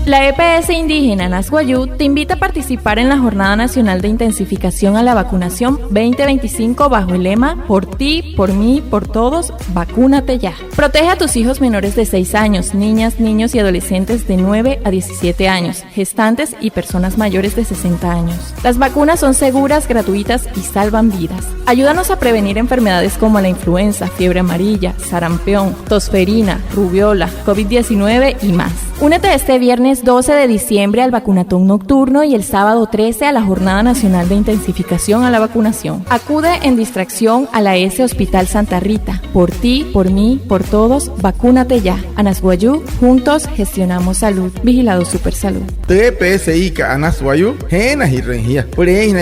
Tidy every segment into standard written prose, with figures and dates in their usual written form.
La EPS indígena Anasguayú te invita a participar en la Jornada Nacional de Intensificación a la Vacunación 2025 bajo el lema Por ti, por mí, por todos, vacúnate ya. Protege a tus hijos menores de 6 años, niñas, niños y adolescentes de 9 a 17 años, gestantes y personas mayores de 60 años. Las vacunas son seguras, gratuitas y salvan vidas. Ayúdanos a prevenir enfermedades como la influenza, fiebre amarilla, sarampión, tosferina, rubiola, COVID-19 y más. Únete este viernes 12 de diciembre al vacunatón nocturno y el sábado 13 a la Jornada Nacional de Intensificación a la Vacunación. Acude en distracción a la S Hospital Santa Rita. Por ti, por mí, por todos, vacúnate ya. Anasguayú, juntos gestionamos salud. Vigilado Supersalud. TPSIca Anasguayú, Jena Hirrengia. Por ahí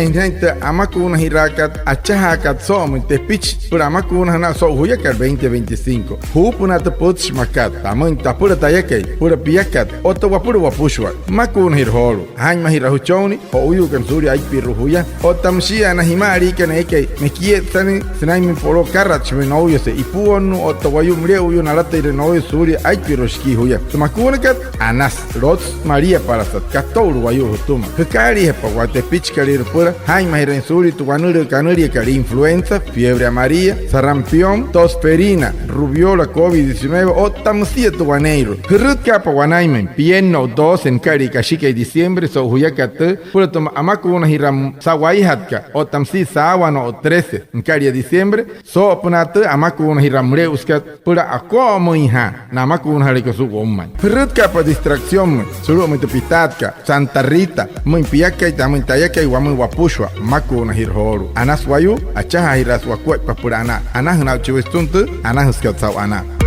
Amacuna Hirakat, Achahakat Som, Tepich, por Amacuna Hana Sohuyakat 2025. Hupunat Puts Makat, Tamun Tapura Tayake, Pura Piakat, Otawapura Wapushwa, Makun Hirholu, Haima Hirahuchoni, Oyu Kansuri Aipiruhuya, Otamshia Nahimari Kaneke, Mekietani, Senaimin Poro Karach Menoyose, Ipuonu, Otawayu Mreu, Nalata Renoy Suri, Aipiroshki Huya, Makunakat, Anas, Rots, Maria Parasat, Katoru Wayu Hutuma, Hikari Hepawate Pichkari Pura, Haima Hirensuri, Tuanuri Canuri, Kari Influenza, Fiebre Amarilla, Sarampión, Tosferina, Rubiola COVID-19, Otamsia Tuaneiro, Hirut Kapawanaimen, Pieno 2 en Kari Kashika y diciembre, so Huyakate, Pura Toma Amakuna Hiram Sawai Hatka, Otamsi Sawano 13 en Kari diciembre, so Punate Amakuna Hiram Reuskat, Pura Akomo Inha, Namakuna Harikosu Woman. Hirut Kapa distracción, Suru Mitopitatka, Santa Rita, Muy Piaka y Tamintayaka y Wamu Wapushwa, Makuna Hirhoru, Anaswayu, Achaha Hiraswakwe Papurana, Anahna Chivistuntu, Anahuskat Sawana.